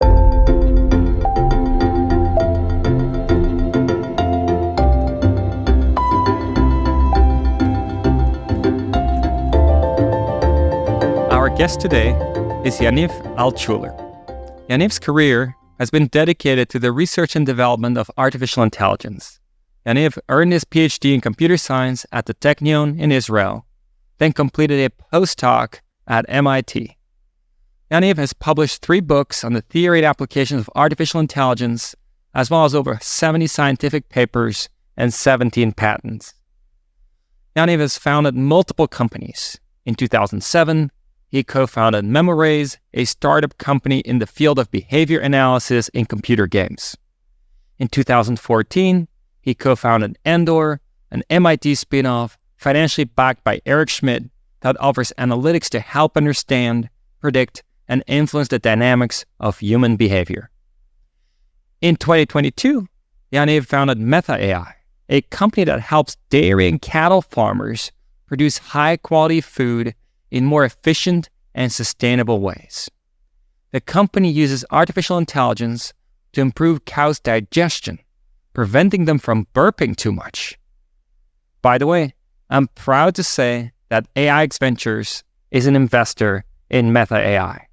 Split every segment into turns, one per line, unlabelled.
Our guest today is Yaniv Altshuler. Yaniv's career has been dedicated to the research and development of artificial intelligence. Yaniv earned his PhD in computer science at the Technion in Israel, then completed a postdoc at MIT. Yaniv has published 3 books on the theory and applications of artificial intelligence, as well as over 70 scientific papers and 17 patents. Yaniv has founded multiple companies. In 2007, he co-founded Memoraze, a startup company in the field of behavior analysis in computer games. In 2014, he co-founded Endor, an MIT spin-off financially backed by Eric Schmidt that offers analytics to help understand, predict, and influence the dynamics of human behavior. In 2022, Yaniv founded Meta.ai, a company that helps dairy and cattle farmers produce high-quality food in more efficient and sustainable ways. The company uses artificial intelligence to improve cows' digestion, preventing them from burping too much. By the way, I'm proud to say that AIX Ventures is an investor in Meta.ai.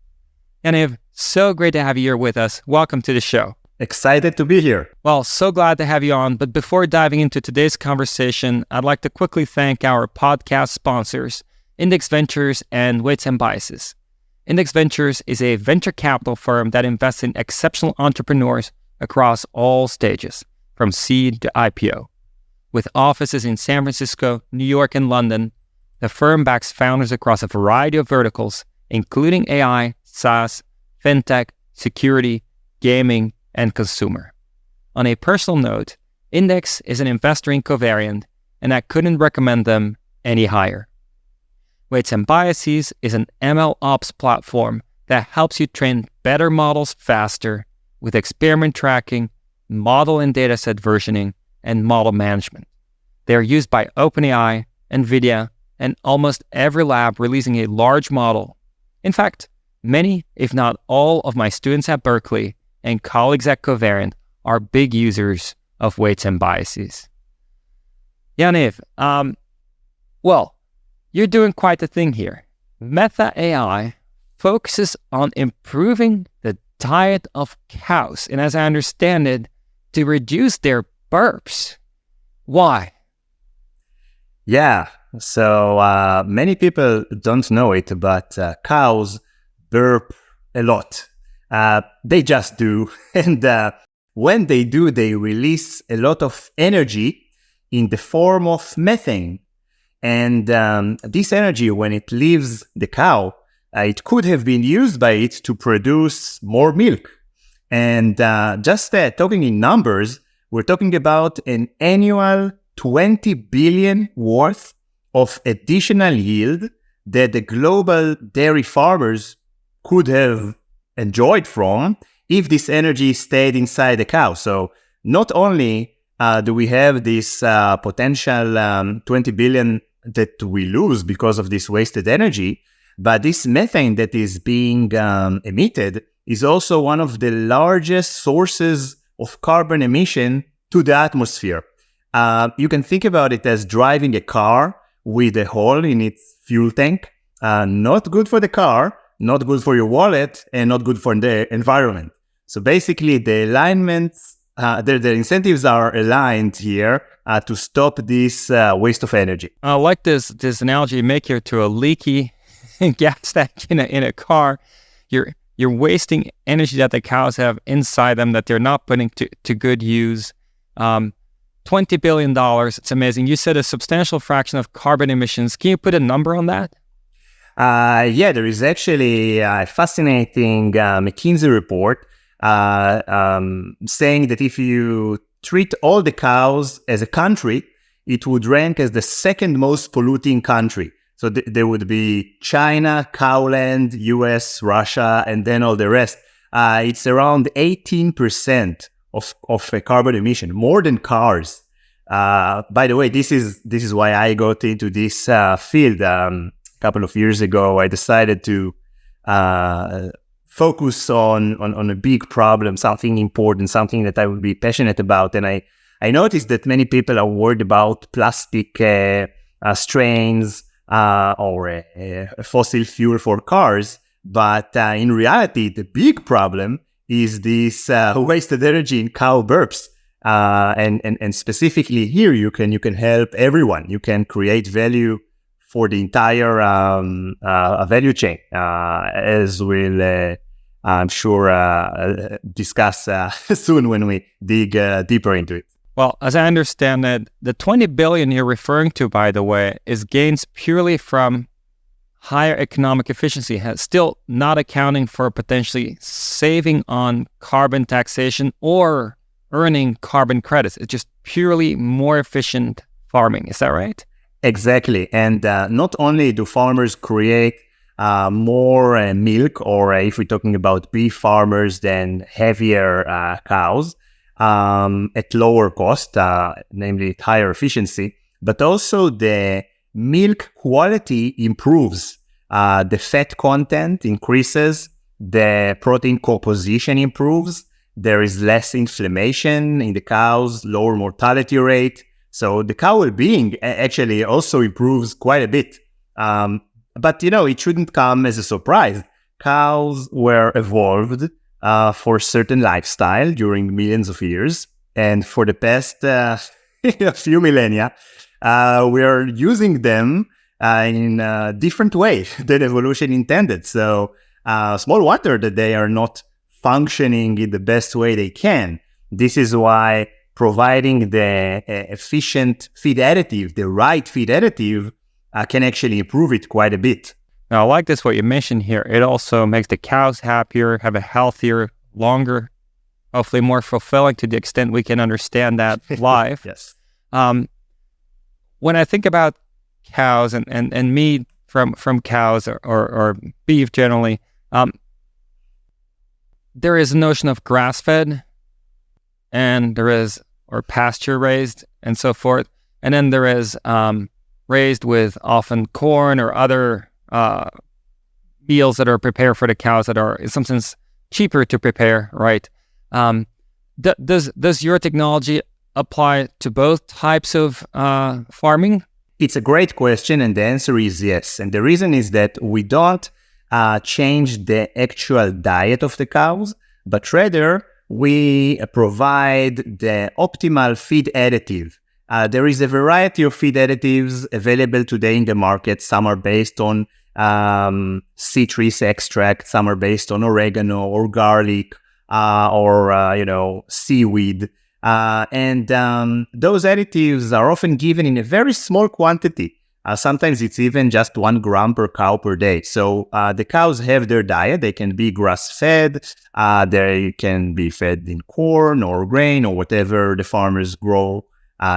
Yaniv, so great to have you here with us. Welcome to the show.
Excited to be here.
Well, so glad to have you on. But before diving into today's conversation, I'd like to quickly thank our podcast sponsors, Index Ventures and Weights and Biases. Index Ventures is a venture capital firm that invests in exceptional entrepreneurs across all stages, from seed to IPO. With offices in San Francisco, New York, and London, the firm backs founders across a variety of verticals, including AI, SaaS, fintech, security, gaming, and consumer. On a personal note, Index is an investor in Covariant, and I couldn't recommend them any higher. Weights and Biases is an ML ops platform that helps you train better models faster with experiment tracking, model and dataset versioning, and model management. They are used by OpenAI, NVIDIA, and almost every lab releasing a large model. In fact, many, if not all, of my students at Berkeley and colleagues at Covariant are big users of Weights and Biases. Yaniv, you're doing quite the thing here. Meta.ai focuses on improving the diet of cows, and as I understand it, to reduce their burps. Why?
Yeah, so many people don't know it, but cows burp a lot. They just do. And when they do, they release a lot of energy in the form of methane. And this energy, when it leaves the cow, it could have been used by it to produce more milk. And just talking in numbers, we're talking about an annual 20 billion worth of additional yield that the global dairy farmers could have enjoyed from if this energy stayed inside the cow. So not only do we have this potential 20 billion that we lose because of this wasted energy, but this methane that is being emitted is also one of the largest sources of carbon emission to the atmosphere. You can think about it as driving a car with a hole in its fuel tank. Not good for the car, not good for your wallet, and not good for the environment. So basically, the alignments, the incentives are aligned here to stop this waste of energy.
I like this analogy you make here to a leaky gas tank in a car. You're wasting energy that the cows have inside them that they're not putting to good use. $20 billion, it's amazing. You said a substantial fraction of carbon emissions. Can you put a number on that?
Yeah, there is actually a fascinating McKinsey report saying that if you treat all the cows as a country, it would rank as the second most polluting country. So there would be China, Cowland, US, Russia, and then all the rest. It's around 18% of carbon emission, more than cars. By the way, this is why I got into this field. A couple of years ago, I decided to focus on a big problem, something important, something that I would be passionate about. And I noticed that many people are worried about plastic strains or fossil fuel for cars. But in reality, the big problem is this wasted energy in cow burps. And specifically here, you can help everyone. You can create value for the entire value chain, as we'll, I'm sure, discuss soon when we dig deeper into it.
Well, as I understand it, the 20 billion you're referring to, by the way, is gains purely from higher economic efficiency, still not accounting for potentially saving on carbon taxation or earning carbon credits. It's just purely more efficient farming. Is that right?
Exactly. And not only do farmers create more milk, or if we're talking about beef farmers, then heavier cows at lower cost, namely at higher efficiency, but also the milk quality improves. The fat content increases, the protein composition improves, there is less inflammation in the cows, lower mortality rate. So the cow well-being actually also improves quite a bit. But, it shouldn't come as a surprise. Cows were evolved for a certain lifestyle during millions of years. And for the past few millennia, we are using them in a different way than evolution intended. So small wonder that they are not functioning in the best way they can. This is why providing the efficient feed additive, the right feed additive, can actually improve it quite a bit.
Now, I like this, what you mentioned here. It also makes the cows happier, have a healthier, longer, hopefully more fulfilling to the extent we can understand that life.
Yes.
When I think about cows and meat from cows or beef generally, there is a notion of grass-fed, and there is, or pasture-raised, and so forth. And then there is raised with often corn or other meals that are prepared for the cows that are in some sense cheaper to prepare, right? Does your technology apply to both types of farming?
It's a great question, and the answer is yes. And the reason is that we don't change the actual diet of the cows, but rather we provide the optimal feed additive. There is a variety of feed additives available today in the market. Some are based on citrus extract, some are based on oregano or garlic or seaweed. And those additives are often given in a very small quantity. Sometimes it's even just 1 gram per cow per day. So the cows have their diet. They can be grass-fed. They can be fed in corn or grain or whatever the farmers grow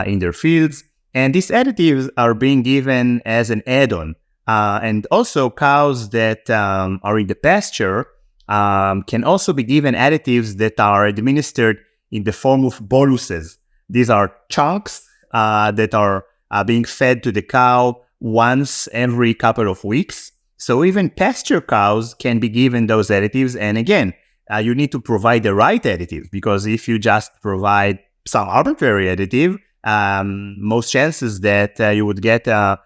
in their fields. And these additives are being given as an add-on. And also cows that are in the pasture can also be given additives that are administered in the form of boluses. These are chunks that are being fed to the cow once every couple of weeks. So even pasture cows can be given those additives. And again, you need to provide the right additive, because if you just provide some arbitrary additive, most chances that you would get an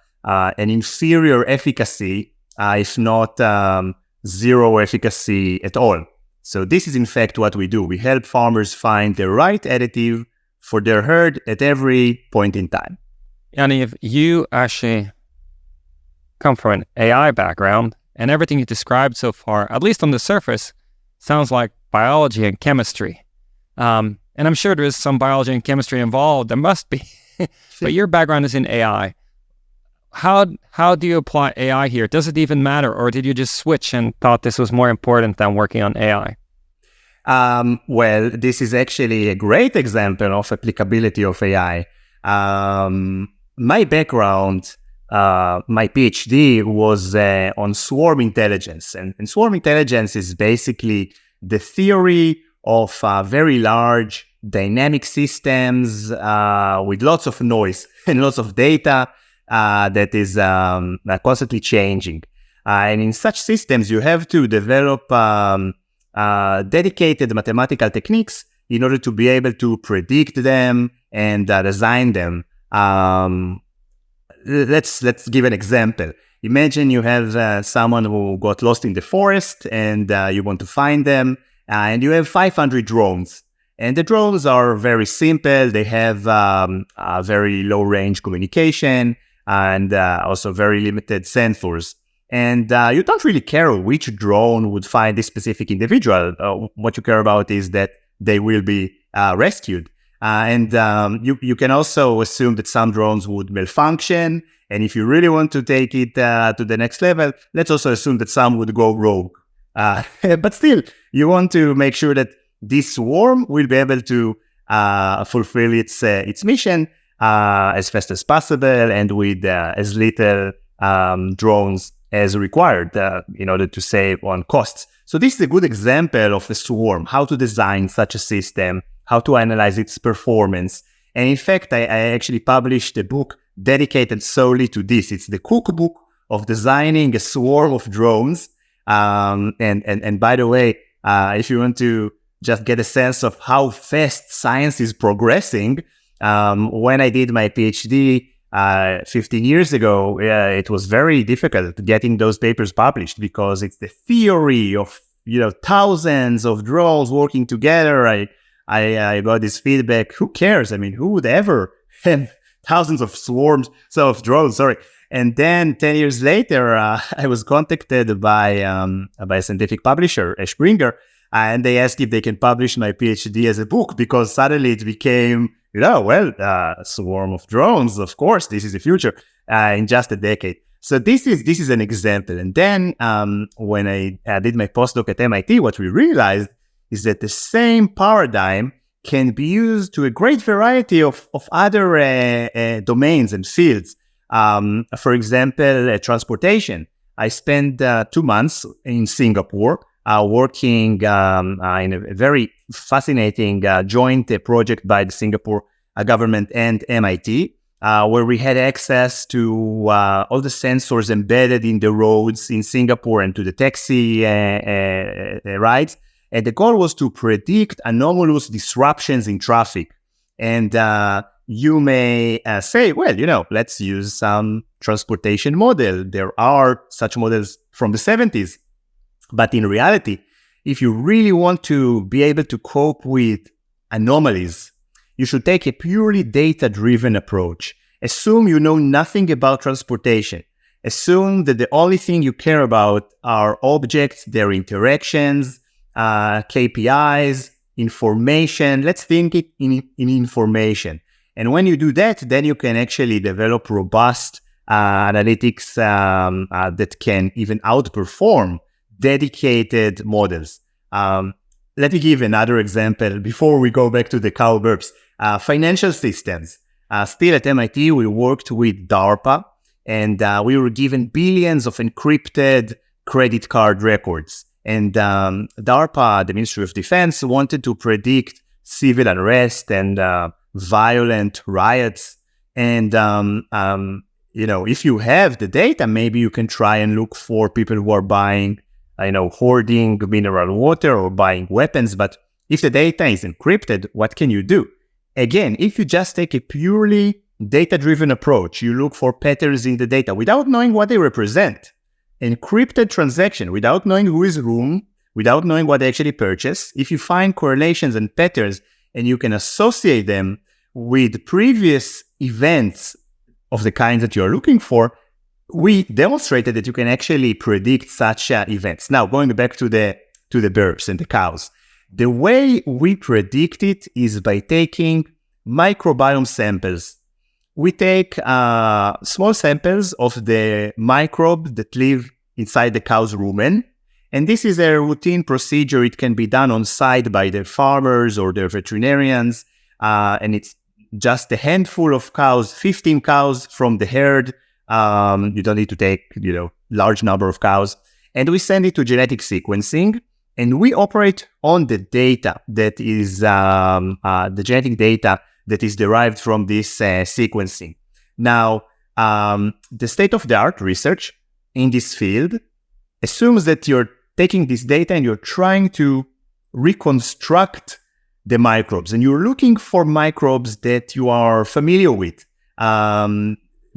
inferior efficacy, if not zero efficacy at all. So this is in fact what we do. We help farmers find the right additive for their herd at every point in time.
Yaniv, you actually come from an AI background, and everything you described so far, at least on the surface, sounds like biology and chemistry. And I'm sure there is some biology and chemistry involved. There must be. But your background is in AI. How do you apply AI here? Does it even matter, or did you just switch and thought this was more important than working on AI?
Well, this is actually a great example of applicability of AI. My background, my PhD was on swarm intelligence. And swarm intelligence is basically the theory of very large dynamic systems with lots of noise and lots of data that is constantly changing. And in such systems, you have to develop dedicated mathematical techniques in order to be able to predict them and design them. Let's give an example. Imagine you have someone who got lost in the forest and you want to find them, and you have 500 drones. And the drones are very simple. They have a very low range communication and also very limited sensors. And you don't really care which drone would find this specific individual. What you care about is that they will be rescued. And you can also assume that some drones would malfunction. And if you really want to take it to the next level, let's also assume that some would go rogue. But still, you want to make sure that this swarm will be able to fulfill its mission as fast as possible and with as little drones as required in order to save on costs. So this is a good example of a swarm, how to design such a system, how to analyze its performance. And in fact, I actually published a book dedicated solely to this. It's the cookbook of designing a swarm of drones. And by the way, if you want to just get a sense of how fast science is progressing, when I did my PhD 15 years ago, it was very difficult getting those papers published because it's the theory of thousands of drones working together. I got this feedback. Who cares? I mean, who would ever have thousands of drones? Sorry. And then 10 years later, I was contacted by a scientific publisher, Springer, and they asked if they can publish my PhD as a book because suddenly it became, a swarm of drones. Of course, this is the future in just a decade. So this is an example. And then when I did my postdoc at MIT, what we realized is that the same paradigm can be used to a great variety of other domains and fields. For example, transportation. I spent 2 months in Singapore working in a very fascinating joint project by the Singapore government and MIT, where we had access to all the sensors embedded in the roads in Singapore and to the taxi rides. And the goal was to predict anomalous disruptions in traffic. And you may say, well, let's use some transportation model. There are such models from the 70s. But in reality, if you really want to be able to cope with anomalies, you should take a purely data-driven approach. Assume you know nothing about transportation. Assume that the only thing you care about are objects, their interactions, KPIs, information. Let's think it in information. And when you do that, then you can actually develop robust analytics that can even outperform dedicated models. Let me give another example before we go back to the cow burps. Financial systems. Still at MIT, we worked with DARPA, and we were given billions of encrypted credit card records. And DARPA, the Ministry of Defense, wanted to predict civil unrest and violent riots. And if you have the data, maybe you can try and look for people who are buying, hoarding mineral water or buying weapons. But if the data is encrypted, what can you do? Again, if you just take a purely data-driven approach, you look for patterns in the data without knowing what they represent. Encrypted transaction, without knowing who is whom, without knowing what they actually purchase. If you find correlations and patterns and you can associate them with previous events of the kind that you're looking for, we demonstrated that you can actually predict such events. Now, going back to the burps and the cows. The way we predict it is by taking microbiome samples. We take small samples of the microbe that live inside the cow's rumen. And this is a routine procedure. It can be done on site by the farmers or the veterinarians. And it's just a handful of cows, 15 cows from the herd. You don't need to take, large number of cows. And we send it to genetic sequencing. And we operate on the data that is the genetic data that is derived from this sequencing. Now, the state-of-the-art research in this field assumes that you're taking this data and you're trying to reconstruct the microbes, and you're looking for microbes that you are familiar with,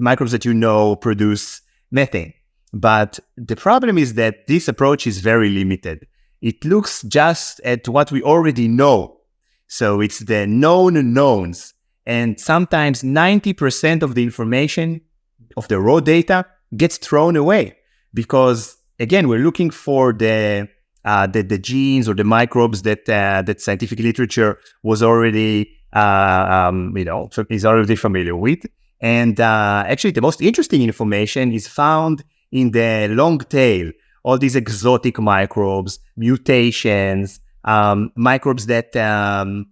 microbes that you know produce methane. But the problem is that this approach is very limited. It looks just at what we already know. So it's the known knowns. And sometimes 90% of the information of the raw data gets thrown away because, again, we're looking for the genes or the microbes that scientific literature was already, is already familiar with. And actually, the most interesting information is found in the long tail, all these exotic microbes, mutations, microbes that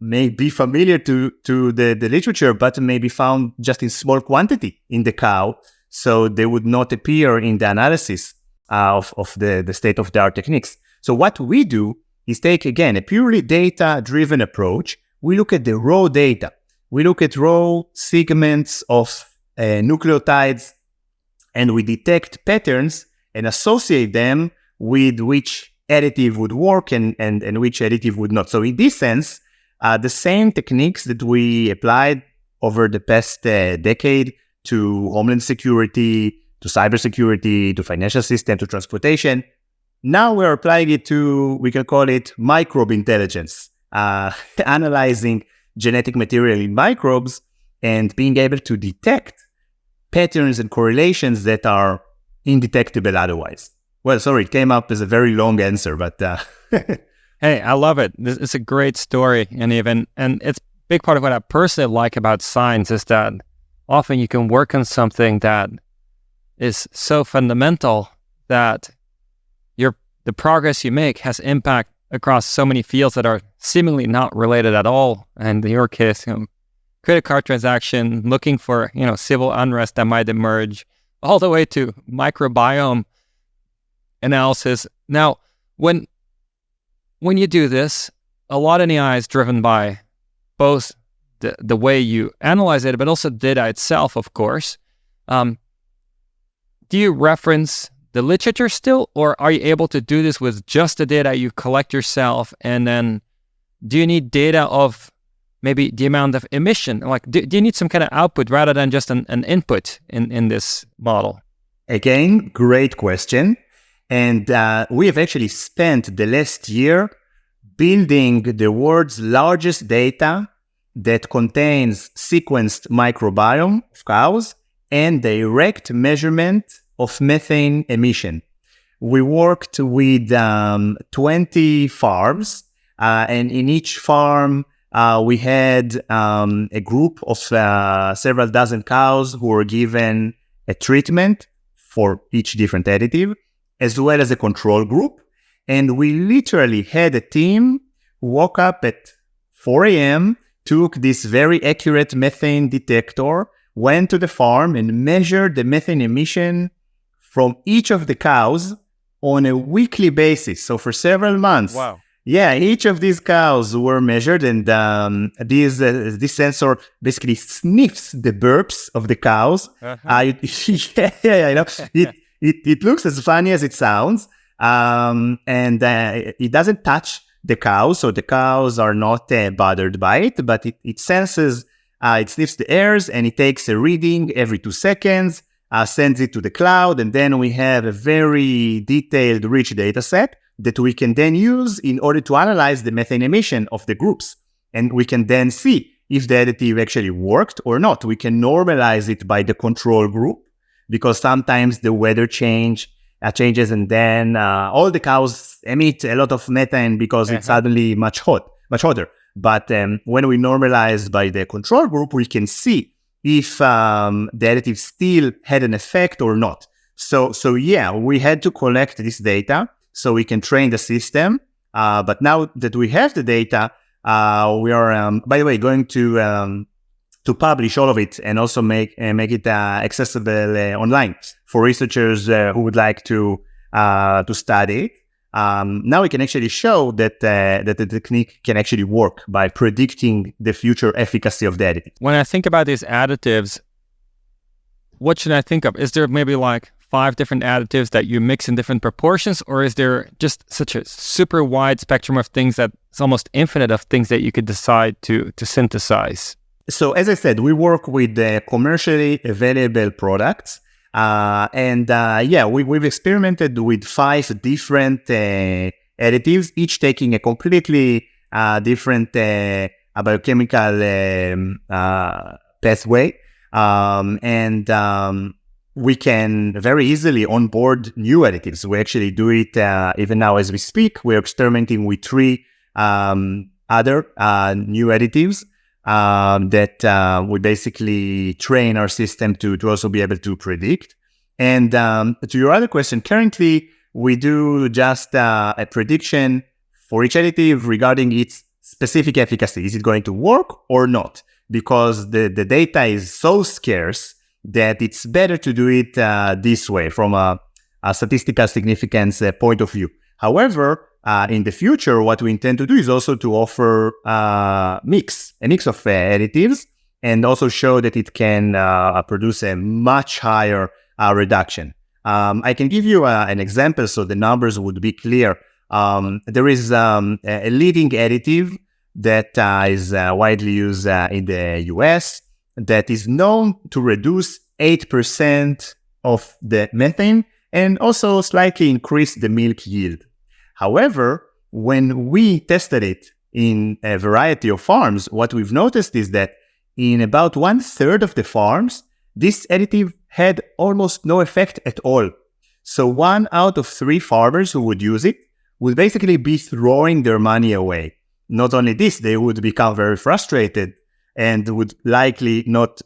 may be familiar to the literature, but may be found just in small quantity in the cow. So they would not appear in the analysis of the state-of-the-art techniques. So what we do is take, again, a purely data-driven approach. We look at the raw data. We look at raw segments of nucleotides, and we detect patterns and associate them with which additive would work and which additive would not. So in this sense, the same techniques that we applied over the past decade to homeland security, to cybersecurity, to financial system, to transportation, now we're applying it to, we can call it microbe intelligence, analyzing genetic material in microbes and being able to detect patterns and correlations that are indetectable otherwise. Well, sorry, it came up as a very long answer, but...
Hey, I love it. It's a great story, and it's a big part of what I personally like about science is that often you can work on something that is so fundamental that the progress you make has impact across so many fields that are seemingly not related at all. And in your case, credit card transaction, looking for civil unrest that might emerge, all the way to microbiome analysis. Now, when you do this, a lot in AI is driven by both the way you analyze it, but also data itself, of course. Do you reference the literature still, or are you able to do this with just the data you collect yourself? And then do you need data of maybe the amount of emission? Like, do you need some kind of output rather than just an input in this model?
Again, great question. And we have actually spent the last year building the world's largest data that contains sequenced microbiome of cows and direct measurement of methane emission. We worked with 20 farms, and in each farm, we had a group of several dozen cows who were given a treatment for each different additive, as well as a control group. And we literally had a team who woke up at 4 a.m., took this very accurate methane detector, went to the farm and measured the methane emission from each of the cows on a weekly basis. So for several months.
Wow.
Yeah, each of these cows were measured, and this sensor basically sniffs the burps of the cows. Uh-huh. It looks as funny as it sounds, and it doesn't touch the cows, so the cows are not bothered by it, but it senses, it sniffs the airs, and it takes a reading every 2 seconds, sends it to the cloud, and then we have a very detailed, rich data set that we can then use in order to analyze the methane emission of the groups. And we can then see if the additive actually worked or not. We can normalize it by the control group, because sometimes the weather changes, and then all the cows emit a lot of methane because it's suddenly much hotter. But when we normalize by the control group, we can see if the additive still had an effect or not. So yeah, we had to collect this data so we can train the system. But now that we have the data, we are, by the way, going to publish all of it and also make it accessible online for researchers who would like to study it. Now we can actually show that the technique can actually work by predicting the future efficacy of the additive.
When I think about these additives, what should I think of? Is there maybe like 5 different additives that you mix in different proportions, or is there just such a super wide spectrum of things that it's almost infinite of things that you could decide to synthesize?
So as I said, we work with commercially available products. We've experimented with 5 different additives, each taking a completely different biochemical pathway. We can very easily onboard new additives. We actually do it even now as we speak. We're experimenting with 3 other new additives that we basically train our system to also be able to predict. And to your other question, currently we do just a prediction for each additive regarding its specific efficacy. Is it going to work or not? Because the data is so scarce that it's better to do it this way from a statistical significance point of view. However, in the future, what we intend to do is also to offer a mix of additives and also show that it can produce a much higher reduction. I can give you an example so the numbers would be clear. There is a leading additive that is widely used in the US that is known to reduce 8% of the methane and also slightly increase the milk yield. However, when we tested it in a variety of farms, what we've noticed is that in about 1/3 of the farms, this additive had almost no effect at all. So 1 out of 3 farmers who would use it would basically be throwing their money away. Not only this, they would become very frustrated and would likely not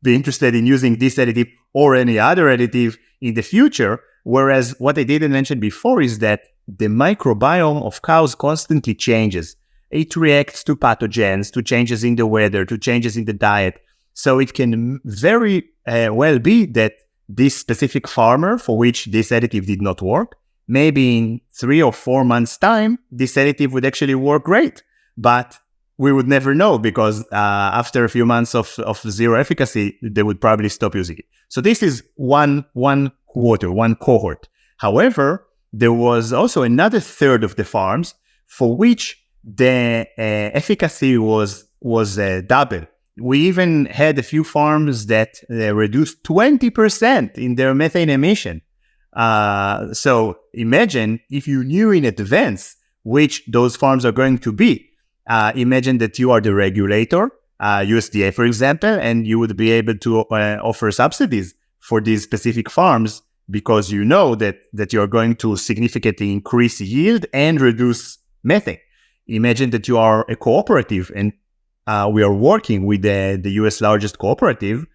be interested in using this additive or any other additive in the future. Whereas what I didn't mention before is that the microbiome of cows constantly changes. It reacts to pathogens, to changes in the weather, to changes in the diet. So it can very well be that this specific farmer for which this additive did not work, maybe in 3 or 4 months' time, this additive would actually work great. But we would never know because after a few months of zero efficacy, they would probably stop using it. So this is one cohort. However, there was also another 1/3 of the farms for which the efficacy was double. We even had a few farms that reduced 20% in their methane emission. So imagine if you knew in advance which those farms are going to be. Imagine that you are the regulator, USDA, for example, and you would be able to offer subsidies for these specific farms because you know that you're going to significantly increase yield and reduce methane. Imagine that you are a cooperative and we are working with the US largest cooperative,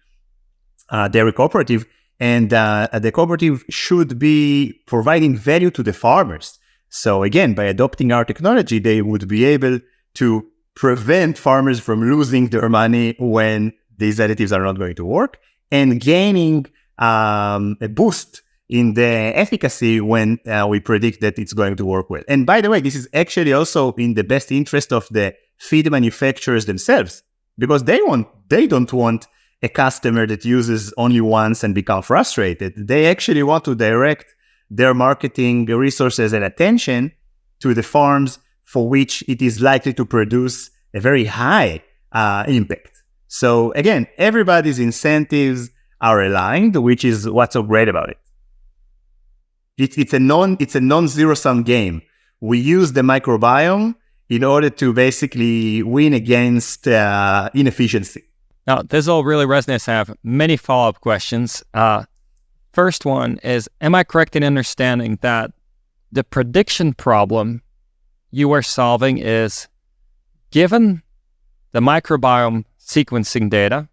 dairy cooperative, and the cooperative should be providing value to the farmers. So again, by adopting our technology, they would be able to prevent farmers from losing their money when these additives are not going to work and gaining a boost in the efficacy when we predict that it's going to work well. And by the way, this is actually also in the best interest of the feed manufacturers themselves, because they don't want a customer that uses only once and become frustrated. They actually want to direct their marketing resources and attention to the farms for which it is likely to produce a very high impact. So again, everybody's incentives are aligned, which is what's so great about it. It's a non-zero-sum game. We use the microbiome in order to basically win against inefficiency.
Now, this all really resonates. I have many follow-up questions. First one is, am I correct in understanding that the prediction problem you are solving is, given the microbiome sequencing data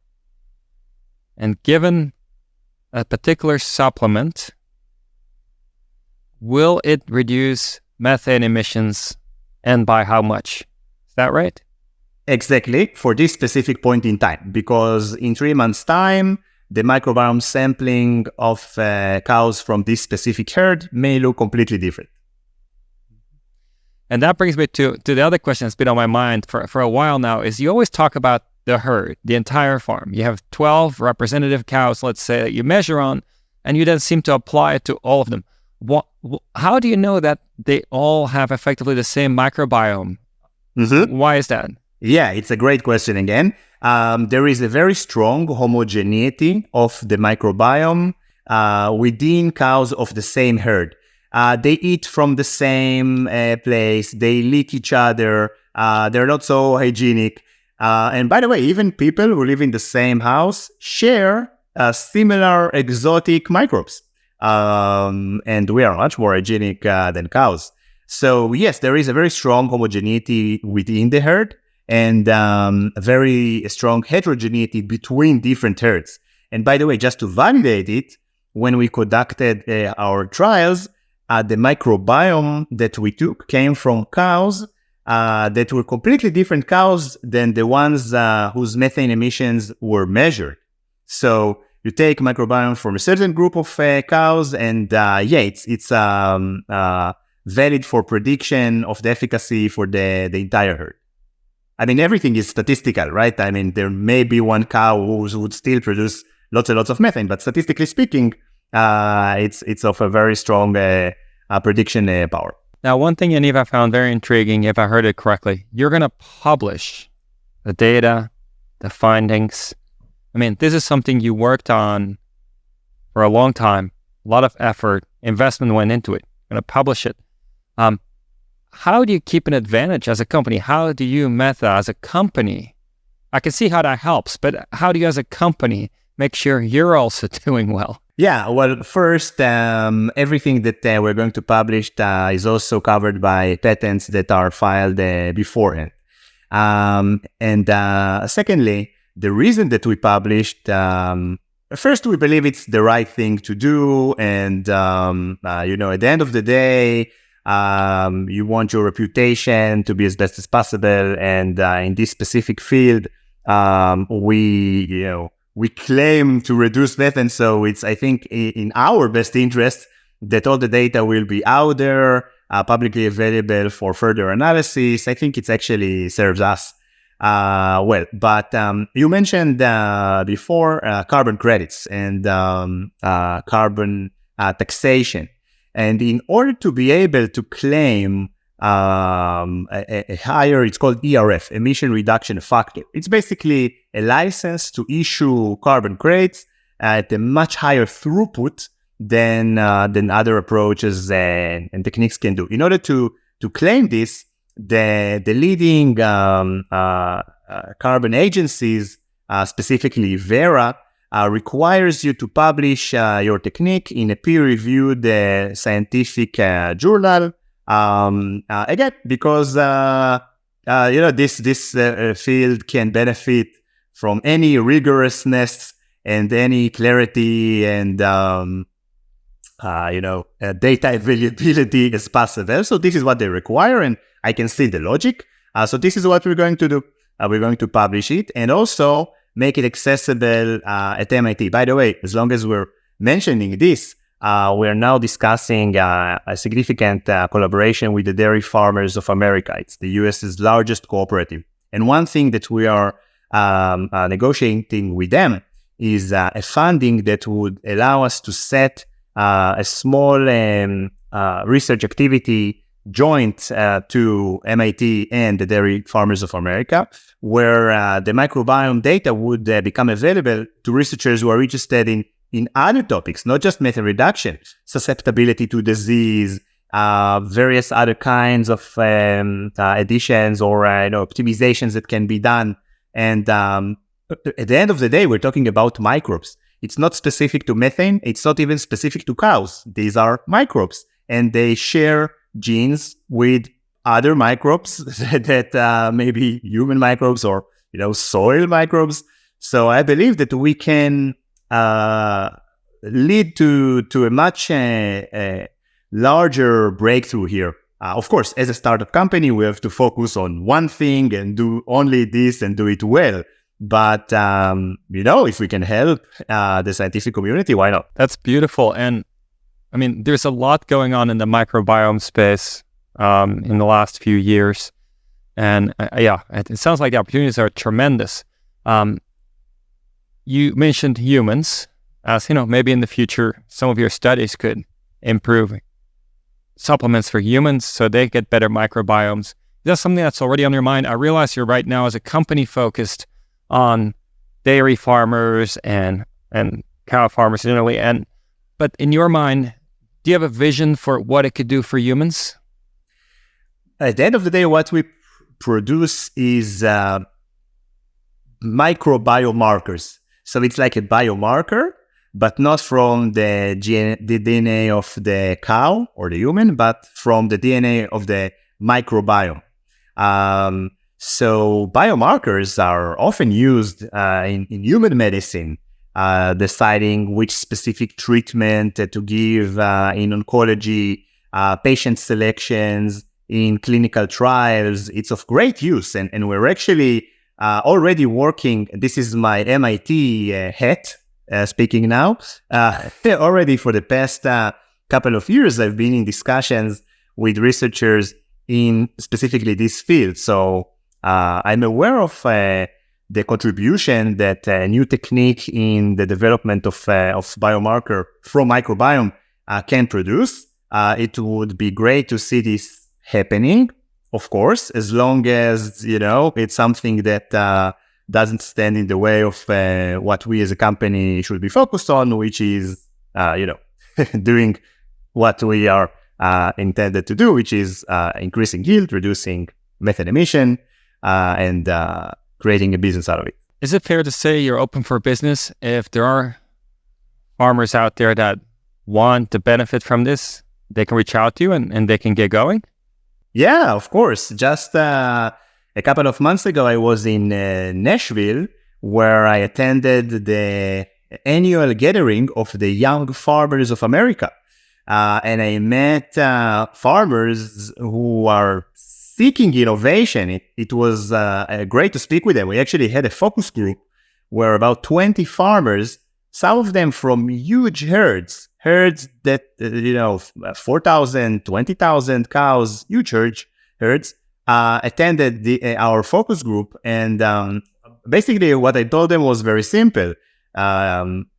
and given a particular supplement, will it reduce methane emissions and by how much? Is that right?
Exactly, for this specific point in time, because in 3 months' time, the microbiome sampling of cows from this specific herd may look completely different.
And that brings me to the other question that's been on my mind for a while now, is you always talk about the herd, the entire farm. You have 12 representative cows, let's say, that you measure on, and you then seem to apply it to all of them. How do you know that they all have effectively the same microbiome? Why is that?
Yeah, it's a great question again. There is a very strong homogeneity of the microbiome within cows of the same herd. They eat from the same place. They lick each other. They're not so hygienic. And by the way, even people who live in the same house share similar exotic microbes. And we are much more hygienic than cows. So yes, there is a very strong homogeneity within the herd and a very strong heterogeneity between different herds. And by the way, just to validate it, when we conducted our trials, the microbiome that we took came from cows that were completely different cows than the ones whose methane emissions were measured. So you take microbiome from a certain group of cows, and it's valid for prediction of the efficacy for the entire herd. I mean, everything is statistical, right? I mean, there may be one cow who would still produce lots and lots of methane, but statistically speaking, it's of a very strong prediction power.
Now, one thing, Yaniv, I found very intriguing, if I heard it correctly, you're going to publish the data, the findings. I mean, this is something you worked on for a long time, a lot of effort, investment went into it. You're going to publish it. How do you keep an advantage as a company? How do you, Meta, as a company, I can see how that helps, but how do you as a company make sure you're also doing well?
Yeah, well, first, everything that we're going to publish is also covered by patents that are filed beforehand. And secondly, the reason that we published, first, we believe it's the right thing to do. And, at the end of the day, you want your reputation to be as best as possible. And in this specific field, we claim to reduce methane, so it's, I think, in our best interest that all the data will be out there, publicly available for further analysis. I think it actually serves us well. But you mentioned before carbon credits and carbon taxation. And in order to be able to claim a higher, it's called ERF, emission reduction factor. It's basically a license to issue carbon credits at a much higher throughput than other approaches and techniques can do. In order to claim this, the leading carbon agencies, specifically Vera, requires you to publish your technique in a peer-reviewed scientific journal. Again, because this field can benefit from any rigorousness and any clarity and data availability as possible. So this is what they require, and I can see the logic. So this is what we're going to do. We're going to publish it and also make it accessible at MIT. By the way, as long as we're mentioning this, we are now discussing a significant collaboration with the Dairy Farmers of America. It's the US's largest cooperative. And one thing that we are negotiating with them is a funding that would allow us to set a small research activity joint to MIT and the Dairy Farmers of America, where the microbiome data would become available to researchers who are interested in other topics, not just methane reduction, susceptibility to disease, various other kinds of additions or optimizations that can be done. And at the end of the day, we're talking about microbes. It's not specific to methane. It's not even specific to cows. These are microbes, and they share genes with other microbes that maybe human microbes or soil microbes. So I believe that we can lead to a much larger breakthrough here. Of course, as a startup company, we have to focus on one thing and do only this and do it well. But, if we can help the scientific community, why not?
That's beautiful. And I mean, there's a lot going on in the microbiome space in the last few years. And it sounds like the opportunities are tremendous. You mentioned humans. as, maybe in the future, some of your studies could improve supplements for humans so they get better microbiomes? Is that something that's already on your mind? I realize you're right now as a company focused on dairy farmers and cow farmers generally, but in your mind, do you have a vision for what it could do for humans?
At the end of the day, what we produce is microbiome markers. So it's like a biomarker, but not from the DNA of the cow or the human, but from the DNA of the microbiome. So biomarkers are often used in human medicine, deciding which specific treatment to give in oncology, patient selections, in clinical trials. It's of great use. And we're actually already working, this is my MIT hat, speaking now, already for the past couple of years, I've been in discussions with researchers in specifically this field. So I'm aware of the contribution that a new technique in the development of biomarker from microbiome can produce. It would be great to see this happening, of course, as long as, it's something that doesn't stand in the way of what we as a company should be focused on, which is, doing what we are intended to do, which is increasing yield, reducing methane emission, and creating a business out of it.
Is it fair to say you're open for business if there are farmers out there that want to benefit from this? They can reach out to you and they can get going?
Yeah, of course. Just a couple of months ago, I was in Nashville, where I attended the annual gathering of the Young Farmers of America. And I met farmers who are seeking innovation. It was great to speak with them. We actually had a focus group where about 20 farmers, some of them from huge herds that, 4,000, 20,000 cows, huge herds, attended our focus group. And basically what I told them was very simple. Some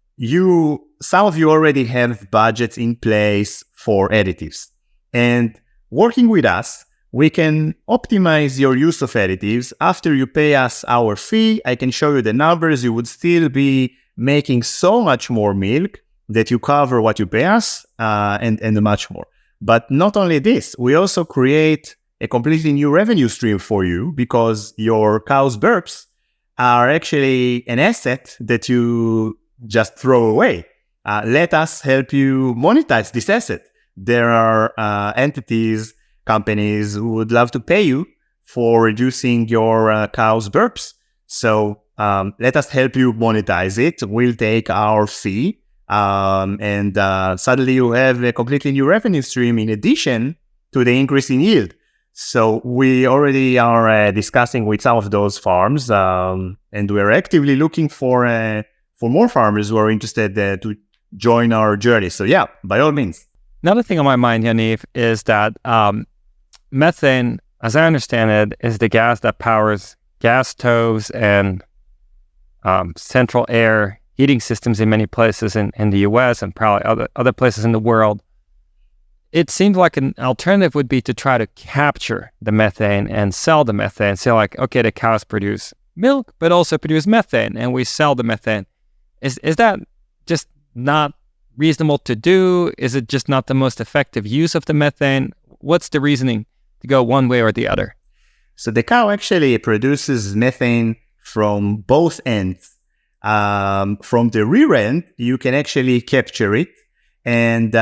of you already have budgets in place for additives. And working with us, we can optimize your use of additives. After you pay us our fee, I can show you the numbers. You would still be making so much more milk that you cover what you pay us, and much more. But not only this, we also create a completely new revenue stream for you, because your cow's burps are actually an asset that you just throw away. Let us help you monetize this asset. There are entities, companies who would love to pay you for reducing your cow's burps. So let us help you monetize it. We'll take our fee. And suddenly you have a completely new revenue stream in addition to the increase in yield. So we already are discussing with some of those farms, and we're actively looking for more farmers who are interested to join our journey. So yeah, by all means.
Another thing on my mind, Yaniv, is that methane, as I understand it, is the gas that powers gas stoves and central air heating systems in many places in the US and probably other places in the world. It seems like an alternative would be to try to capture the methane and sell the methane. Say like, okay, the cows produce milk, but also produce methane, and we sell the methane. Is that just not reasonable to do? Is it just not the most effective use of the methane? What's the reasoning to go one way or the other?
So the cow actually produces methane from both ends. From the rear end, you can actually capture it. And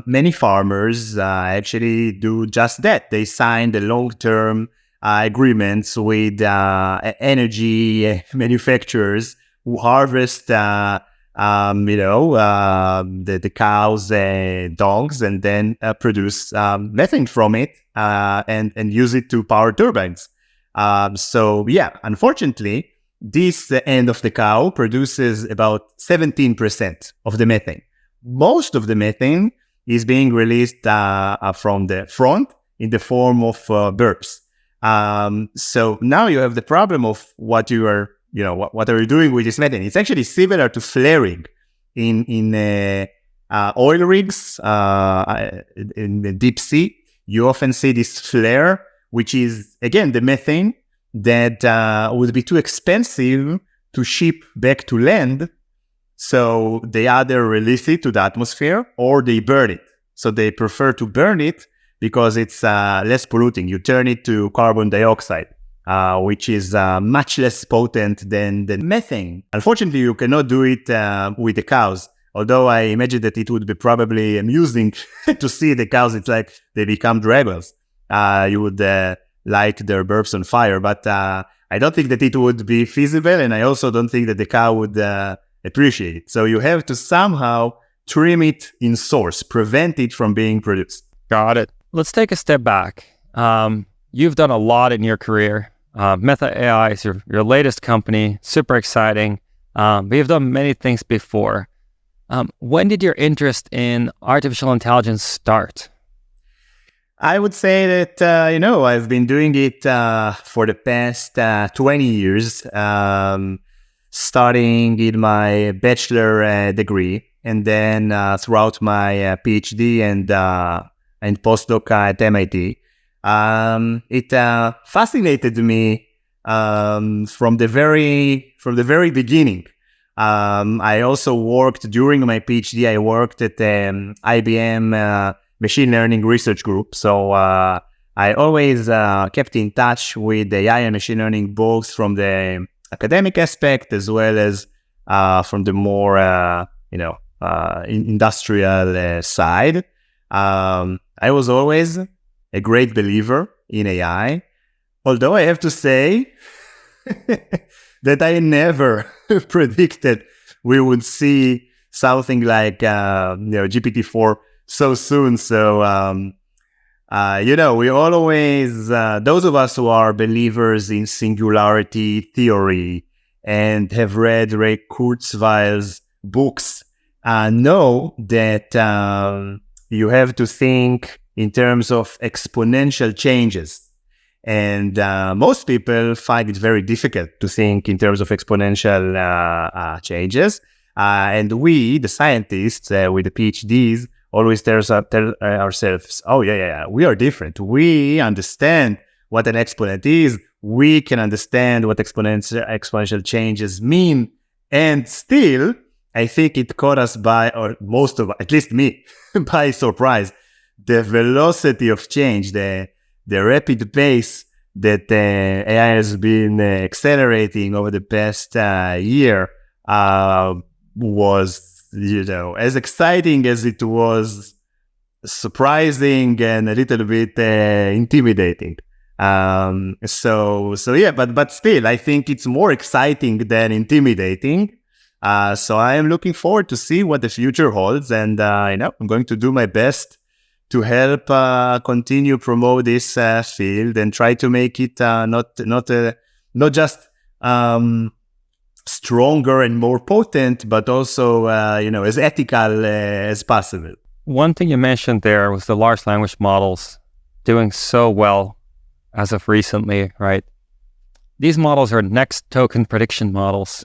many farmers actually do just that. They sign the long-term agreements with energy manufacturers who harvest the cow's dongs and then produce methane from it and use it to power turbines. So yeah, unfortunately, this end of the cow produces about 17% of the methane. Most of the methane is being released from the front in the form of burps. So now you have the problem of what are you doing with this methane? It's actually similar to flaring. in oil rigs in the deep sea, you often see this flare, which is, again, the methane that would be too expensive to ship back to land. So they either release it to the atmosphere or they burn it. So they prefer to burn it because it's less polluting. You turn it to carbon dioxide, which is much less potent than methane. Unfortunately, you cannot do it with the cows. Although I imagine that it would be probably amusing to see the cows. It's like they become dragons. You would light their burps on fire, but I don't think that it would be feasible, and I also don't think that the cow would appreciate it. So you have to somehow trim it in source, prevent it from being produced.
Got it. Let's take a step back. You've done a lot in your career. Meta AI is your latest company, super exciting. But you've done many things before. When did your interest in artificial intelligence start?
I would say that, I've been doing it for the past 20 years, starting in my bachelor degree, and then throughout my PhD and postdoc at MIT. It fascinated me from the very beginning. I also worked during my PhD. I worked at IBM machine learning research group. So I always kept in touch with AI and machine learning, both from the academic aspect as well as from the more industrial side. I was always a great believer in AI, although I have to say that I never predicted we would see something like GPT-4 so soon. So we always, those of us who are believers in singularity theory and have read Ray Kurzweil's books, know that you have to think in terms of exponential changes. And most people find it very difficult to think in terms of exponential changes. And we, the scientists with the PhDs, always tell ourselves, we are different. We understand what an exponent is. We can understand what exponential changes mean. And still, I think it caught us or most of, at least me, by surprise. The velocity of change, the rapid pace that AI has been accelerating over the past year was, as exciting as it was surprising and a little bit intimidating. But still, I think it's more exciting than intimidating. So I am looking forward to see what the future holds, and I'm going to do my best to help continue promote this field and try to make it not just stronger and more potent, but also as ethical as possible.
One thing you mentioned there was the large language models doing so well as of recently, right? These models are next token prediction models.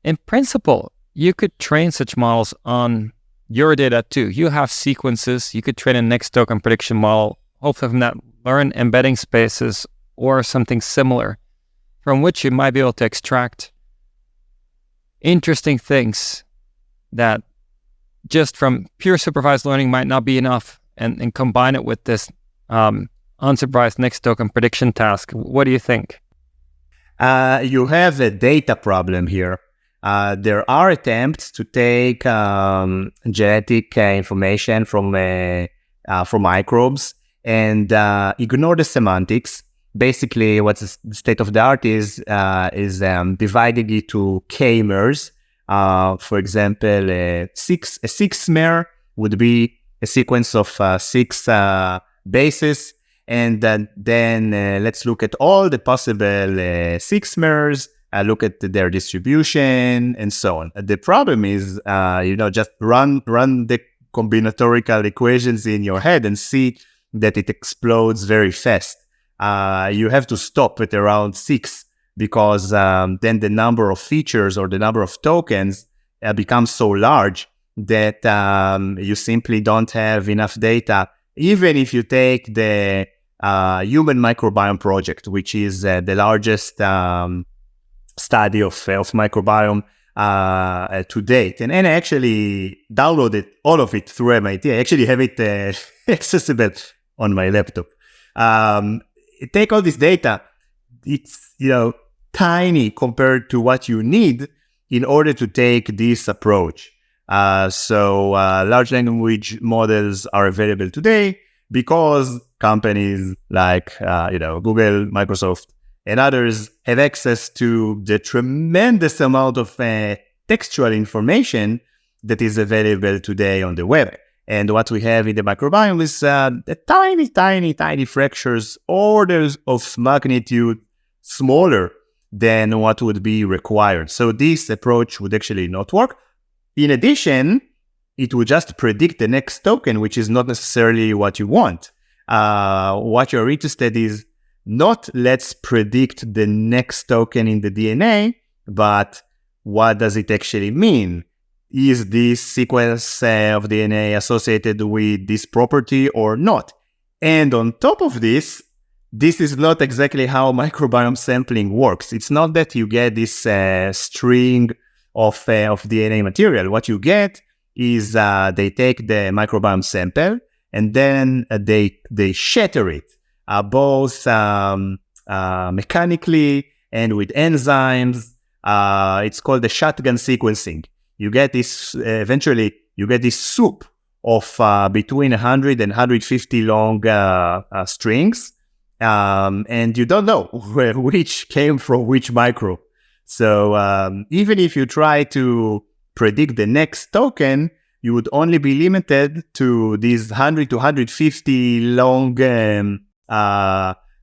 In principle, you could train such models on your data too. You have sequences. You could train a next token prediction model, hopefully from that learn embedding spaces or something similar, from which you might be able to extract interesting things that just from pure supervised learning might not be enough, and combine it with this unsupervised next token prediction task. What do you think?
You have a data problem here. There are attempts to take genetic information from microbes and ignore the semantics. Basically, what's the state of the art is dividing it to k-mers. For example, a six-mer would be a sequence of 6 bases, and then let's look at all the possible 6-mers. Look at their distribution and so on. The problem is, just run the combinatorial equations in your head and see that it explodes very fast. You have to stop at around 6 because then the number of features or the number of tokens becomes so large that you simply don't have enough data. Even if you take the Human Microbiome Project, which is the largest study of microbiome to date, and I actually downloaded all of it through MIT. I actually have it accessible on my laptop. Take all this data. It's tiny compared to what you need in order to take this approach. So large language models are available today because companies like Google, Microsoft, and others have access to the tremendous amount of textual information that is available today on the web. And what we have in the microbiome is the tiny fractures, orders of magnitude smaller than what would be required. So this approach would actually not work. In addition, it would just predict the next token, which is not necessarily what you want. What you're interested in is not let's predict the next token in the DNA, but what does it actually mean? Is this sequence of DNA associated with this property or not? And on top of this, this is not exactly how microbiome sampling works. It's not that you get this string of DNA material. What you get is they take the microbiome sample and then they shatter it, both mechanically and with enzymes. It's called the shotgun sequencing. You get this, eventually, you get this soup of between 100 and 150 long strings, and you don't know which came from which microbe. So even if you try to predict the next token, you would only be limited to these 100 to 150 long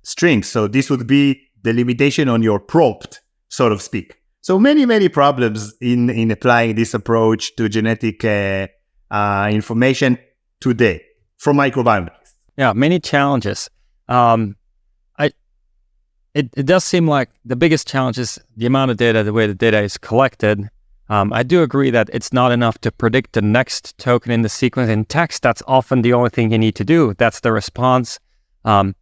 strings. So this would be the limitation on your prompt, so to speak. So many problems in applying this approach to genetic information today from microbiome.
Yeah, many challenges. It does seem like the biggest challenge is the amount of data, the way the data is collected. I do agree that it's not enough to predict the next token in the sequence. In text, that's often the only thing you need to do. That's the response. But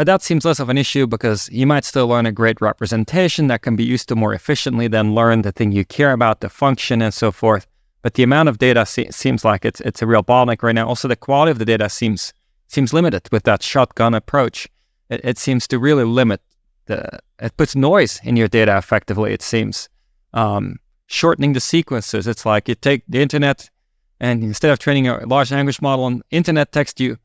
that seems less of an issue because you might still learn a great representation that can be used to more efficiently than learn the thing you care about, the function and so forth. But the amount of data seems like it's a real bottleneck right now. Also, the quality of the data seems limited with that shotgun approach. It seems to really limit it puts noise in your data effectively, it seems. Shortening the sequences. It's like you take the internet and instead of training a large language model on internet text, you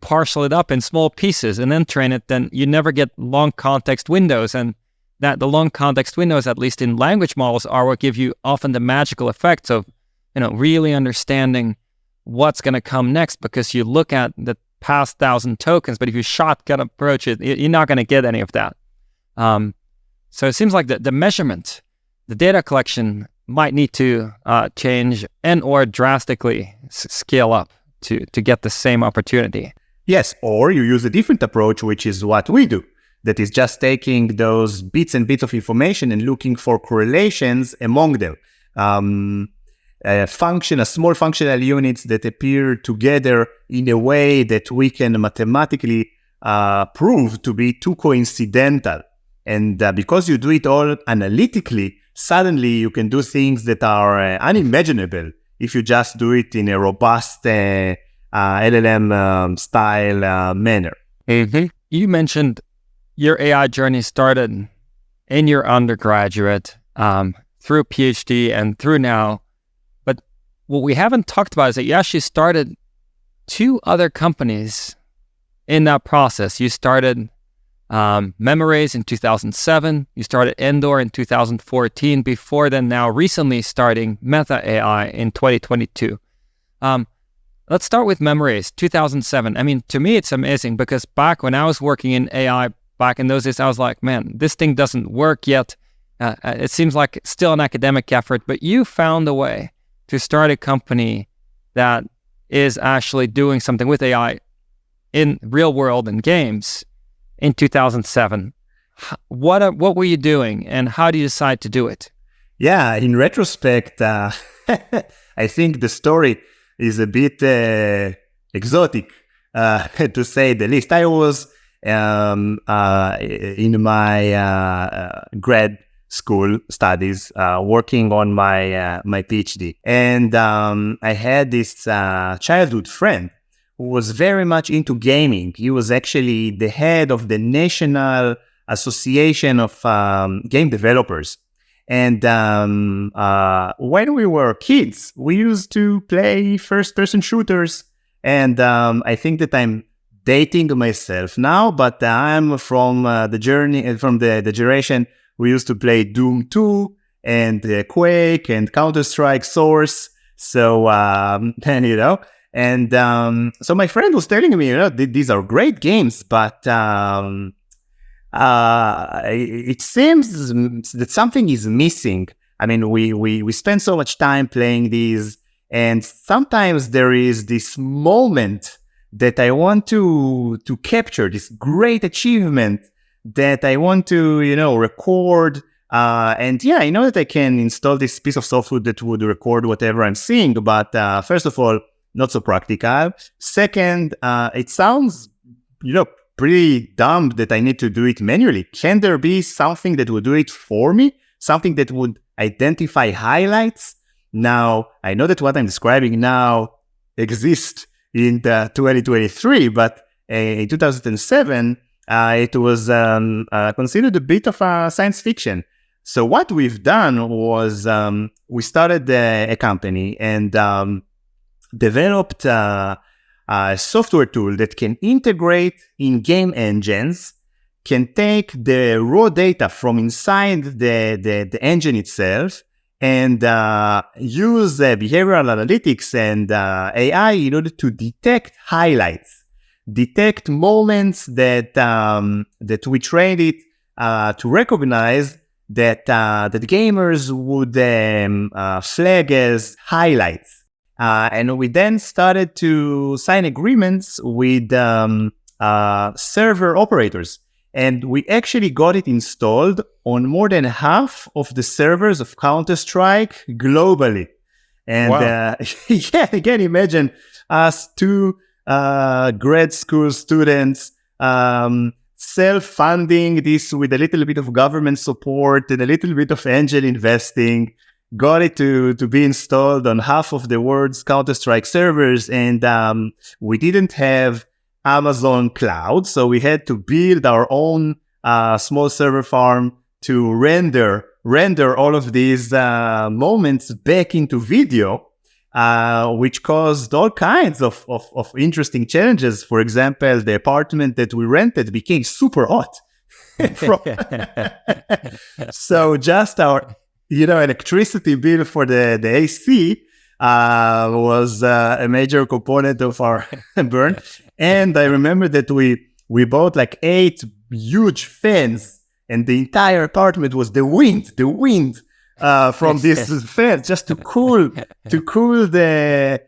parcel it up in small pieces and then train it, then you never get long context windows. And that the long context windows, at least in language models, are what give you often the magical effects of, really understanding what's going to come next, because you look at the past 1,000 tokens, but if you shotgun approach it, you're not going to get any of that. So it seems like the measurement, the data collection might need to change and or drastically scale up to get the same opportunity.
Yes, or you use a different approach, which is what we do. That is just taking those bits and bits of information and looking for correlations among them. A small functional units that appear together in a way that we can mathematically prove to be too coincidental. And because you do it all analytically, suddenly you can do things that are unimaginable if you just do it in a robust LLM style manner.
Mm-hmm. You mentioned your AI journey started in your undergraduate, through PhD and through now. But what we haven't talked about is that you actually started 2 other companies in that process. You started Memoraze in 2007. You started Endor in 2014. Before then, now recently starting Meta AI in 2022. Let's start with Memoraze, 2007. I mean, to me, it's amazing because back when I was working in AI, back in those days, I was like, man, this thing doesn't work yet. It seems like it's still an academic effort, but you found a way to start a company that is actually doing something with AI in real world and games in 2007. What were you doing and how do you decide to do it?
Yeah, in retrospect, I think the story is a bit exotic, to say the least. I was in my grad school studies, working on my PhD, and I had this childhood friend who was very much into gaming. He was actually the head of the National Association of Game Developers. And when we were kids, we used to play first-person shooters. And I think that I'm dating myself now, but I'm from the generation we used to play Doom 2 and Quake and Counter-Strike Source. So, so my friend was telling me, these are great games, but it seems that something is missing. I mean, we spend so much time playing these, and sometimes there is this moment that I want to capture, this great achievement that I want to, record. And yeah, I know that I can install this piece of software that would record whatever I'm seeing, but first of all, not so practical. Second, it sounds, pretty dumb that I need to do it manually. Can there be something that would do it for me? Something that would identify highlights? Now, I know that what I'm describing now exists in 2023, but in 2007, it was considered a bit of a science fiction. So what we've done was we started a company and developed a software tool that can integrate in game engines, can take the raw data from inside the engine itself, and use behavioral analytics and AI in order to detect highlights, detect moments that we trained it to recognize that gamers would flag as highlights. And we then started to sign agreements with server operators. And we actually got it installed on more than half of the servers of Counter-Strike globally. And
wow.
Yeah, I can imagine us two grad school students self-funding this with a little bit of government support and a little bit of angel investing. Got it to be installed on half of the world's Counter-Strike servers. And we didn't have Amazon Cloud, so we had to build our own small server farm to render all of these moments back into video, which caused all kinds of interesting challenges. For example, the apartment that we rented became super hot. So just our electricity bill for the AC was a major component of our burn. And I remember that we bought like 8 huge fans, and the entire apartment was the wind from these fans, just to cool the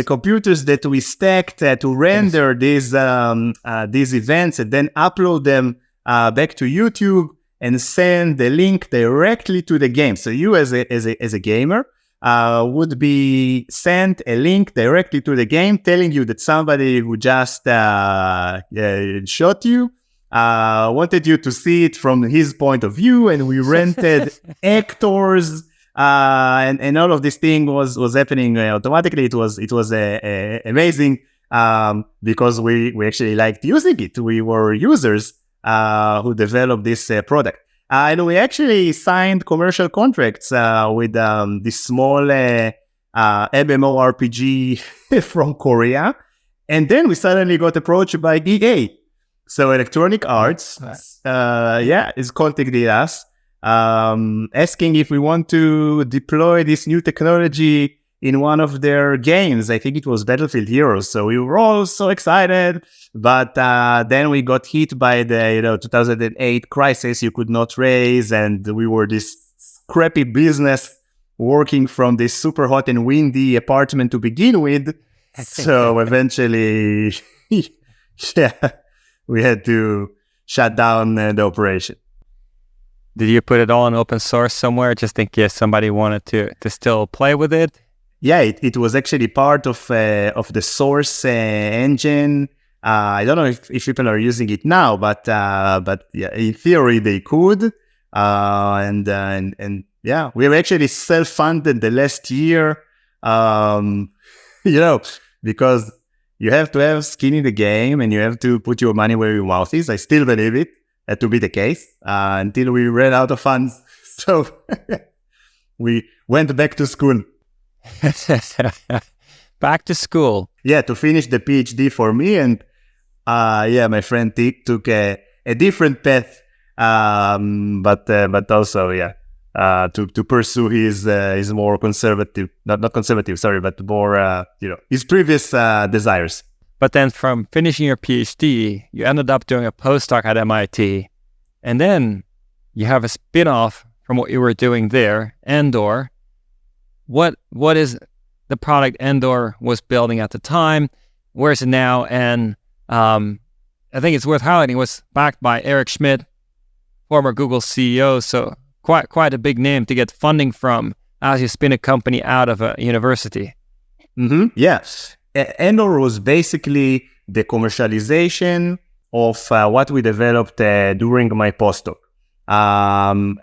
computers that we stacked to render these events, and then upload them back to YouTube and send the link directly to the game. So you as a gamer would be sent a link directly to the game telling you that somebody who just shot you wanted you to see it from his point of view, and we rented actors, and all of this thing was happening automatically. It was amazing because we actually liked using it. We were users who developed this product. And we actually signed commercial contracts with this small MMORPG from Korea. And then we suddenly got approached by EA. So Electronic Arts is contacting us, asking if we want to deploy this new technology in one of their games. I think it was Battlefield Heroes. So we were all so excited. But then we got hit by the 2008 crisis you could not raise, and we were this scrappy business working from this super hot and windy apartment to begin with. So eventually, we had to shut down the operation.
Did you put it all in open source somewhere just in case somebody wanted to still play with it?
Yeah, it was actually part of the source engine. I don't know if people are using it now, but yeah, in theory they could. And yeah, we have actually self-funded the last year. Because you have to have skin in the game and you have to put your money where your mouth is. I still believe it to be the case until we ran out of funds. So we went back to school.
Back to school.
Yeah, to finish the PhD for me. And my friend took a different path, but also, to pursue his more conservative, not conservative, sorry, but more, his previous desires.
But then from finishing your PhD, you ended up doing a postdoc at MIT. And then you have a spin-off from what you were doing there, Endor. What is the product Endor was building at the time? Where is it now? And I think it's worth highlighting, it was backed by Eric Schmidt, former Google CEO. So quite a big name to get funding from as you spin a company out of a university.
Mm-hmm. Yes. Endor was basically the commercialization of what we developed during my postdoc.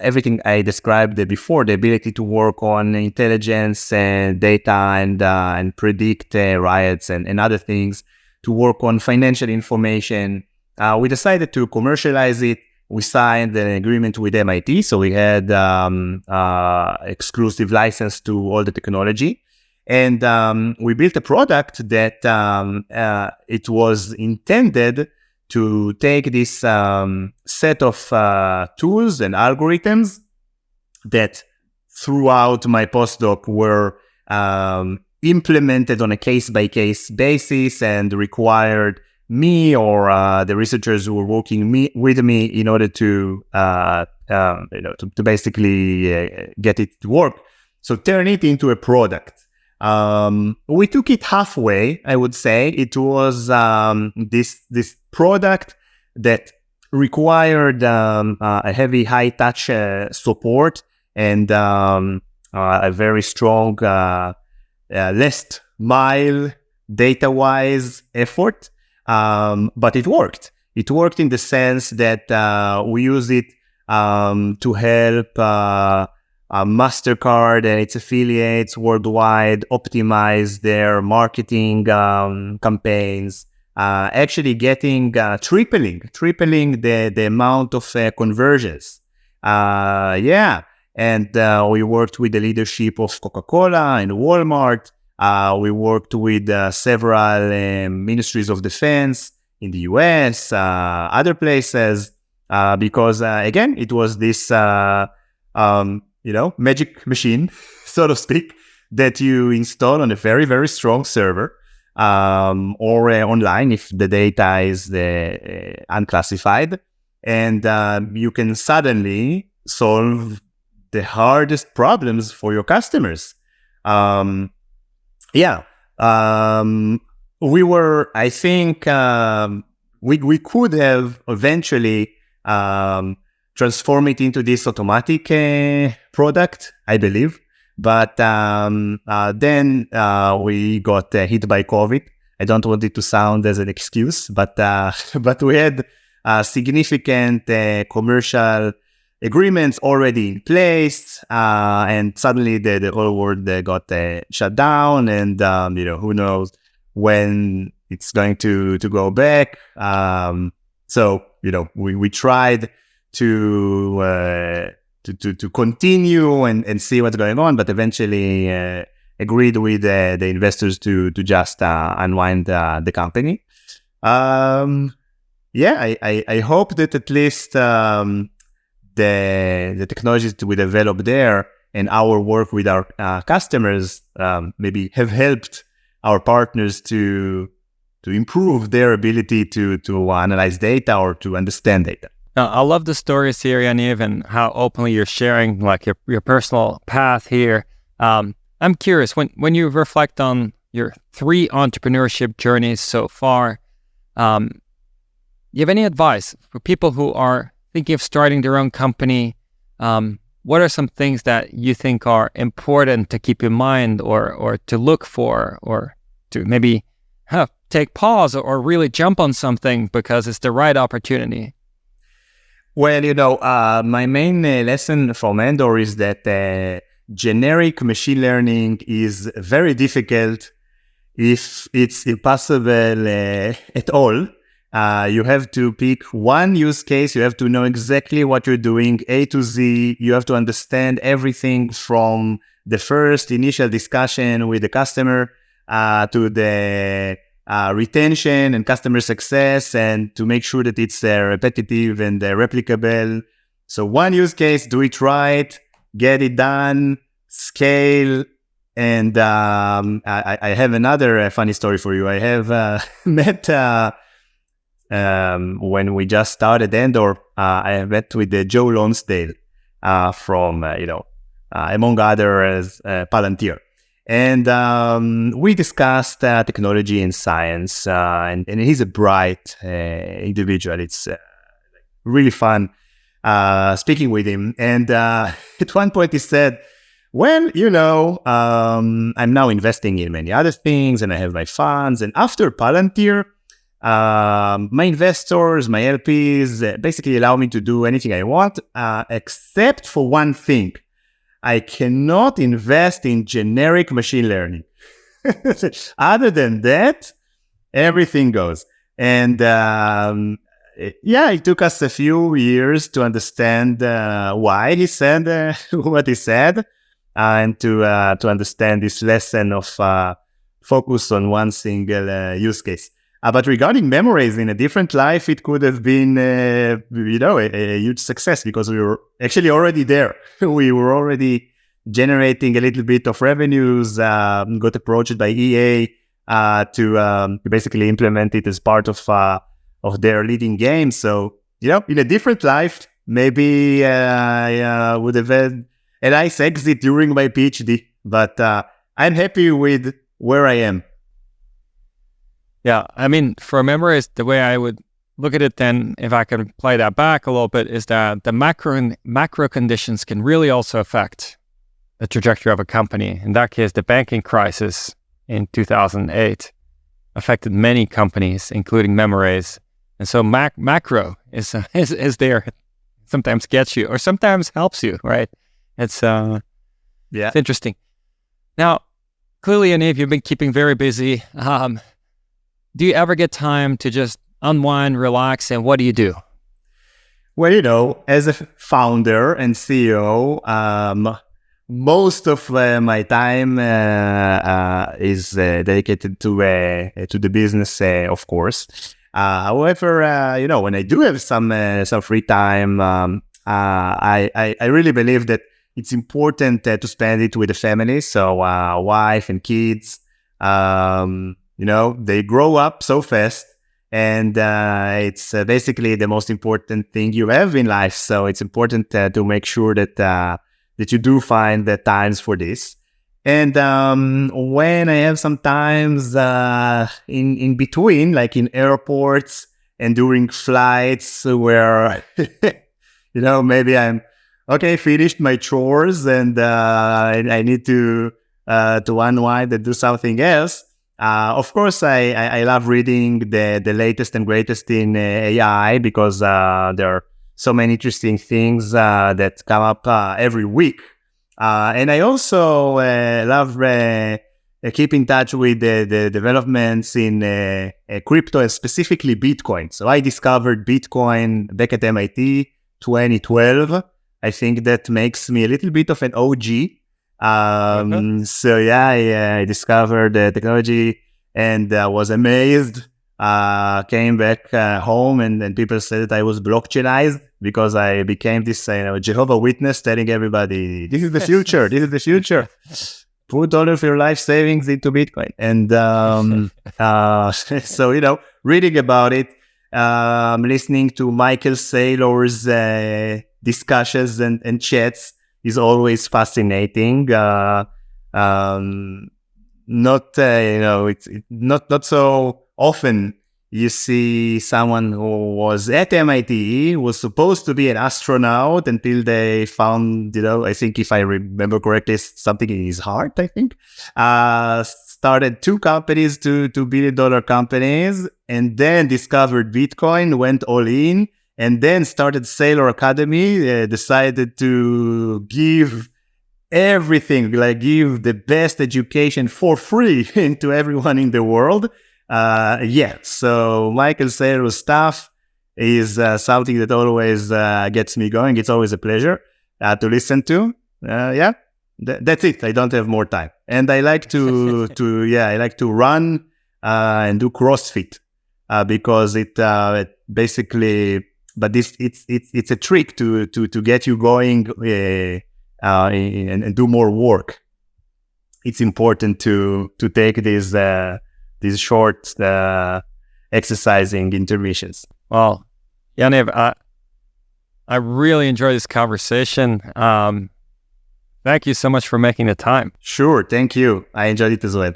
Everything I described before, the ability to work on intelligence and data and predict riots and other things, to work on financial information. We decided to commercialize it. We signed an agreement with MIT, so we had exclusive license to all the technology. And we built a product that it was intended to take this set of tools and algorithms that throughout my postdoc were implemented on a case-by-case basis and required me or the researchers who were working with me in order to basically get it to work. So turn it into a product. We took it halfway, I would say. It was this product that required a heavy high-touch support and a very strong last mile data-wise effort. But it worked. It worked in the sense that we use it to help MasterCard and its affiliates worldwide optimize their marketing campaigns, actually getting tripling the amount of conversions. And we worked with the leadership of Coca-Cola and Walmart. We worked with several ministries of defense in the US, other places, because again, it was this magic machine, so to speak, that you install on a very, very strong server or online if the data is unclassified. And you can suddenly solve the hardest problems for your customers. We were, I think, we could have eventually transform it into this automatic product, I believe. But then we got hit by COVID. I don't want it to sound as an excuse, but we had significant commercial agreements already in place, and suddenly the whole world got shut down, and who knows when it's going to go back. So we tried to continue and see what's going on, but eventually agreed with the investors to just unwind the company. I hope that at least the technologies that we develop there and our work with our customers maybe have helped our partners to improve their ability to analyze data or to understand data.
I love the stories here, Yaniv, and how openly you're sharing like your personal path here. I'm curious, when you reflect on your 3 entrepreneurship journeys so far, you have any advice for people who are thinking of starting their own company? what are some things that you think are important to keep in mind or to look for or to maybe take pause or really jump on something because it's the right opportunity?
Well, my main lesson from Endor is that generic machine learning is very difficult, if it's impossible at all. You have to pick one use case. You have to know exactly what you're doing, A to Z. You have to understand everything from the first initial discussion with the customer to the retention and customer success, and to make sure that it's repetitive and replicable. So one use case, do it right, get it done, scale. And I have another funny story for you. I have met... when we just started Endor, I met with Joe Lonsdale from, among others, Palantir. And we discussed technology and science, and he's a bright individual. It's really fun speaking with him. And at one point he said, well, I'm now investing in many other things, and I have my funds. And after Palantir, my investors, my LPs, basically allow me to do anything I want, except for one thing. I cannot invest in generic machine learning. Other than that, everything goes. And it took us a few years to understand why he said what he said, and to understand this lesson of focus on one single use case. But regarding memories in a different life, it could have been, a huge success, because we were actually already there. We were already generating a little bit of revenues, got approached by EA to basically implement it as part of their leading game. So, in a different life, maybe I would have had a nice exit during my PhD. But I'm happy with where I am.
Yeah, I mean, for memories, the way I would look at it then, if I can play that back a little bit, is that the macro conditions can really also affect the trajectory of a company. In that case, the banking crisis in 2008 affected many companies, including memories. And so macro is there, sometimes gets you or sometimes helps you, right? It's it's interesting. Now, clearly, Yaniv, you've been keeping very busy. Do you ever get time to just unwind, relax, and what do you do?
Well, as a founder and CEO, most of my time is dedicated to the business, of course. However, when I do have some free time, I really believe that it's important to spend it with the family. So, wife and kids. They grow up so fast, and it's basically the most important thing you have in life. So it's important to make sure that you do find the times for this. And when I have some times in between, like in airports and during flights, where maybe I'm finished my chores and I need to unwind and do something else. Of course, I love reading the latest and greatest in AI, because there are so many interesting things that come up every week. And I also love keep in touch with the developments in crypto, and specifically Bitcoin. So I discovered Bitcoin back at MIT 2012. I think that makes me a little bit of an OG. So I discovered the technology and was amazed. Came back home, and people said that I was blockchainized, because I became this Jehovah's Witness, telling everybody, this is the future, this is the future. Put all of your life savings into Bitcoin. And so, reading about it, listening to Michael Saylor's discussions and chats is always fascinating. It's not so often You see someone who was at MIT, was supposed to be an astronaut until they found, I think if I remember correctly, something in his heart, I think. Started 2 companies, $2 billion companies, and then discovered Bitcoin, went all in, and then started Saylor Academy, decided to give everything, like give the best education for free to everyone in the world. So Michael Saylor's stuff is something that always gets me going. It's always a pleasure to listen to. That's it. I don't have more time, and I like to I like to run and do CrossFit because it basically. But it's a trick to get you going and do more work. It's important to take these short exercising intermissions.
Well, Yaniv, I really enjoyed this conversation. Thank you so much for making the time.
Sure, thank you. I enjoyed it as well.